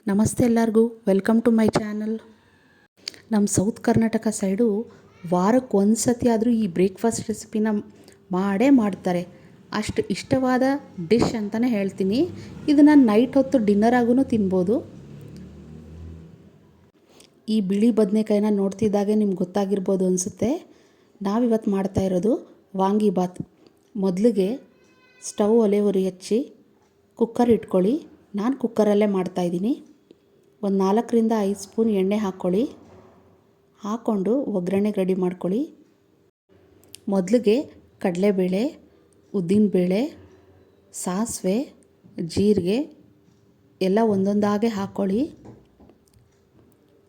ನಮಸ್ತೆ ಎಲ್ಲರಿಗೂ, welcome to my channel. ನಮ್ಮ ಸೌತ್ ಕರ್ನಾಟಕ ಸೈಡು ವಾರಕ್ಕೆ ಒಂದು ಸತಿ ಆದರೂ ಈ ಬ್ರೇಕ್ಫಾಸ್ಟ್ ರೆಸಿಪಿನ ಮಾಡೇ ಮಾಡ್ತಾರೆ. ಅಷ್ಟು ಇಷ್ಟವಾದ ಡಿಶ್ ಅಂತಲೇ ಹೇಳ್ತೀನಿ. ಇದನ್ನು ನೈಟ್ ಹೊತ್ತು ಡಿನ್ನರ್ ಆಗೂ ತಿನ್ಬೋದು. ಈ ಬಿಳಿ ಬದನೆಕಾಯಿನ ನೋಡ್ತಿದ್ದಾಗೆ ನಿಮ್ಗೆ ಗೊತ್ತಾಗಿರ್ಬೋದು ಅನಿಸುತ್ತೆ. ನಾವಿವತ್ತು ಮಾಡ್ತಾ ಇರೋದು ವಾಂಗಿಬಾತ್. ಮೊದಲಿಗೆ ಸ್ಟವ್ ಒಲೆ ಉರಿ ಹಚ್ಚಿ ಕುಕ್ಕರ್ ಇಟ್ಕೊಳ್ಳಿ. ನಾನು ಕುಕ್ಕರಲ್ಲೇ ಮಾಡ್ತಾಯಿದ್ದೀನಿ. ಒಂದು 4ರಿಂದ 5 ಸ್ಪೂನ್ ಎಣ್ಣೆ ಹಾಕ್ಕೊಂಡು ಒಗ್ಗರಣೆಗೆ ರೆಡಿ ಮಾಡ್ಕೊಳ್ಳಿ. ಮೊದಲಿಗೆ ಕಡಲೆಬೇಳೆ, ಉದ್ದಿನಬೇಳೆ, ಸಾಸಿವೆ, ಜೀರಿಗೆ ಎಲ್ಲ ಒಂದೊಂದಾಗೆ ಹಾಕ್ಕೊಳ್ಳಿ.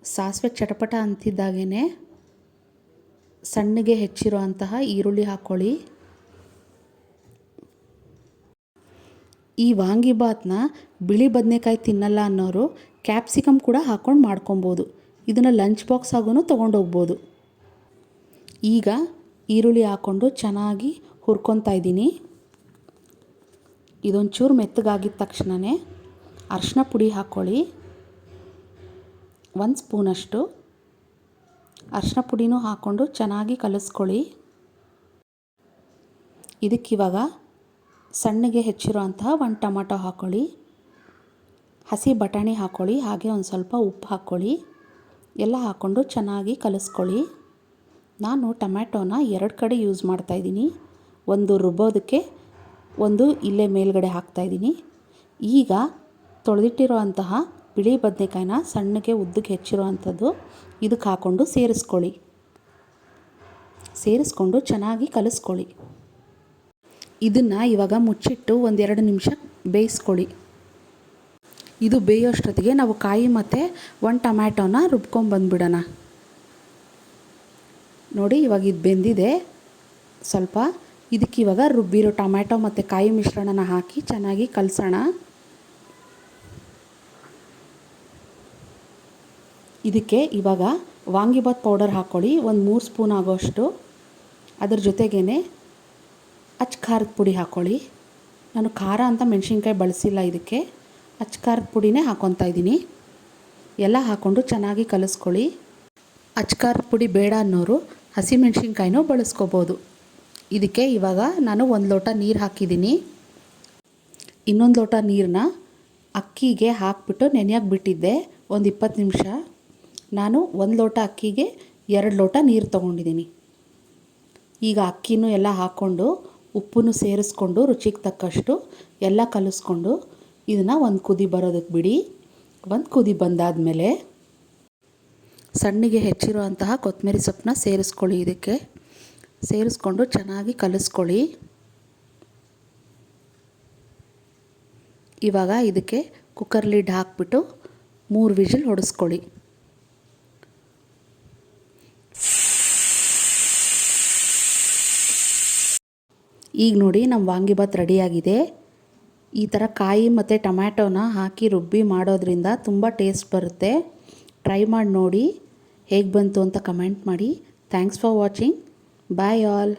ಸಾಸಿವೆ ಚಟಪಟ ಅಂತಿದ್ದಾಗೇ ಸಣ್ಣಗೆ ಹೆಚ್ಚಿರೋ ಅಂತಹ ಈರುಳ್ಳಿ ಹಾಕ್ಕೊಳ್ಳಿ. ಈ ವಾಂಗಿಬಾತ್ನ ಬಿಳಿ ಬದನೆಕಾಯಿ ತಿನ್ನಲ್ಲ ಅನ್ನೋರು ಕ್ಯಾಪ್ಸಿಕಮ್ ಕೂಡ ಹಾಕ್ಕೊಂಡು ಮಾಡ್ಕೊಬೋದು. ಇದನ್ನು ಲಂಚ್ ಬಾಕ್ಸ್ ಆಗೂ ತೊಗೊಂಡೋಗ್ಬೋದು. ಈಗ ಈರುಳ್ಳಿ ಹಾಕ್ಕೊಂಡು ಚೆನ್ನಾಗಿ ಹುರ್ಕೊತಾ ಇದ್ದೀನಿ. ಇದೊಂಚೂರು ಮೆತ್ತಗಾಗಿದ್ದ ತಕ್ಷಣವೇ ಅರಿಶಿನ ಪುಡಿ ಹಾಕ್ಕೊಳ್ಳಿ. 1 ಸ್ಪೂನಷ್ಟು ಅರಿಶಿನ ಪುಡಿನೂ ಹಾಕ್ಕೊಂಡು ಚೆನ್ನಾಗಿ ಕಲಿಸ್ಕೊಳ್ಳಿ. ಇದಕ್ಕಿವಾಗ ಸಣ್ಣಗೆ ಹೆಚ್ಚಿರೋ ಅಂತಹ 1 ಟೊಮಾಟೊ ಹಾಕ್ಕೊಳ್ಳಿ. ಹಸಿ ಬಟಾಣಿ ಹಾಕ್ಕೊಳ್ಳಿ. ಹಾಗೆ ಒಂದು ಸ್ವಲ್ಪ ಉಪ್ಪು ಹಾಕ್ಕೊಳ್ಳಿ. ಎಲ್ಲ ಹಾಕ್ಕೊಂಡು ಚೆನ್ನಾಗಿ ಕಲಿಸ್ಕೊಳ್ಳಿ. ನಾನು ಟೊಮ್ಯಾಟೋನ 2 ಕಡೆ ಯೂಸ್ ಮಾಡ್ತಾಯಿದ್ದೀನಿ. ಒಂದು ರುಬ್ಬೋದಕ್ಕೆ, ಒಂದು ಇಲ್ಲೇ ಮೇಲ್ಗಡೆ ಹಾಕ್ತಾಯಿದ್ದೀನಿ. ಈಗ ತೊಳೆದಿಟ್ಟಿರೋ ಅಂತಹ ಬಿಳಿ ಬದನೆಕಾಯಿನ ಸಣ್ಣಗೆ ಉದ್ದಕ್ಕೆ ಹೆಚ್ಚಿರೋ ಅಂಥದ್ದು ಇದಕ್ಕೆ ಹಾಕ್ಕೊಂಡು ಸೇರಿಸ್ಕೊಂಡು ಚೆನ್ನಾಗಿ ಕಲಿಸ್ಕೊಳ್ಳಿ. ಇದನ್ನು ಇವಾಗ ಮುಚ್ಚಿಟ್ಟು 1-2 ನಿಮಿಷ ಬೇಯಿಸ್ಕೊಳ್ಳಿ. ಇದು ಬೇಯೋಷ್ಟೊತ್ತಿಗೆ ನಾವು ಕಾಯಿ ಮತ್ತು 1 ಟೊಮ್ಯಾಟೋನ ರುಬ್ಕೊಂಡ್ಬಂದ್ಬಿಡೋಣ. ನೋಡಿ, ಇವಾಗ ಇದು ಬೆಂದಿದೆ ಸ್ವಲ್ಪ. ಇದಕ್ಕಿವಾಗ ರುಬ್ಬಿರೋ ಟೊಮ್ಯಾಟೊ ಮತ್ತು ಕಾಯಿ ಮಿಶ್ರಣನ ಹಾಕಿ ಚೆನ್ನಾಗಿ ಕಲಸೋಣ. ಇದಕ್ಕೆ ಇವಾಗ ವಾಂಗಿಬಾತ್ ಪೌಡರ್ ಹಾಕ್ಕೊಳ್ಳಿ, ಒಂದು 3 ಸ್ಪೂನ್ ಆಗೋಷ್ಟು. ಅದ್ರ ಜೊತೆಗೇ ಅಚ್ಚ ಖಾರದ ಪುಡಿ ಹಾಕ್ಕೊಳ್ಳಿ. ನಾನು ಖಾರ ಅಂತ ಮೆಣಸಿನ್ಕಾಯಿ ಬಳಸಿಲ್ಲ, ಇದಕ್ಕೆ ಅಚ್ಚ ಖಾರದ ಪುಡಿನೇ ಹಾಕ್ಕೊತಾ ಇದ್ದೀನಿ. ಎಲ್ಲ ಹಾಕ್ಕೊಂಡು ಚೆನ್ನಾಗಿ ಕಲಿಸ್ಕೊಳ್ಳಿ. ಅಚ್ಚ ಖಾರದ ಪುಡಿ ಬೇಡ ಅನ್ನೋರು ಹಸಿಮೆಣ್ಸಿನ್ಕಾಯಿನೂ ಬಳಸ್ಕೋಬೋದು. ಇದಕ್ಕೆ ಇವಾಗ ನಾನು 1 ಲೋಟ ನೀರು ಹಾಕಿದ್ದೀನಿ. ಇನ್ನೊಂದು ಲೋಟ ನೀರನ್ನ ಅಕ್ಕಿಗೆ ಹಾಕ್ಬಿಟ್ಟು ನೆನೆಯೋಕ್ಕೆ ಬಿಟ್ಟಿದ್ದೆ ಒಂದು 20 ನಿಮಿಷ. ನಾನು 1 ಲೋಟ ಅಕ್ಕಿಗೆ 2 ಲೋಟ ನೀರು ತೊಗೊಂಡಿದ್ದೀನಿ. ಈಗ ಅಕ್ಕಿನೂ ಎಲ್ಲ ಹಾಕ್ಕೊಂಡು ಉಪ್ಪನ್ನು ಸೇರಿಸ್ಕೊಂಡು ರುಚಿಗೆ ತಕ್ಕಷ್ಟು ಎಲ್ಲ ಕಲಿಸ್ಕೊಂಡು ಇದನ್ನು ಒಂದು ಕುದಿ ಬರೋದಕ್ಕೆ ಬಿಡಿ. ಒಂದು ಕುದಿ ಬಂದಾದಮೇಲೆ ಸಣ್ಣಗೆ ಹೆಚ್ಚಿರೋ ಅಂತಹ ಕೊತ್ತಂಬರಿ ಸೊಪ್ಪನ್ನ ಸೇರಿಸ್ಕೊಳ್ಳಿ. ಇದಕ್ಕೆ ಸೇರಿಸ್ಕೊಂಡು ಚೆನ್ನಾಗಿ ಕಲಿಸ್ಕೊಳ್ಳಿ. ಇವಾಗ ಇದಕ್ಕೆ ಕುಕ್ಕರ್ ಲಿಡ್ ಹಾಕ್ಬಿಟ್ಟು 3 ವಿಜಿಲ್ ಹೊಡೆಸ್ಕೊಳ್ಳಿ. ಈಗ ನೋಡಿ, ನಮ್ಮ ವಾಂಗಿಬಾತ್ ರೆಡಿಯಾಗಿದೆ. ಈ ಥರ ಕಾಯಿ ಮತ್ತು ಟೊಮ್ಯಾಟೋನ ಹಾಕಿ ರುಬ್ಬಿ ಮಾಡೋದ್ರಿಂದ ತುಂಬ ಟೇಸ್ಟ್ ಬರುತ್ತೆ. ಟ್ರೈ ಮಾಡಿ ನೋಡಿ, ಹೇಗೆ ಬಂತು ಅಂತ ಕಮೆಂಟ್ ಮಾಡಿ. Thanks for watching. Bye all.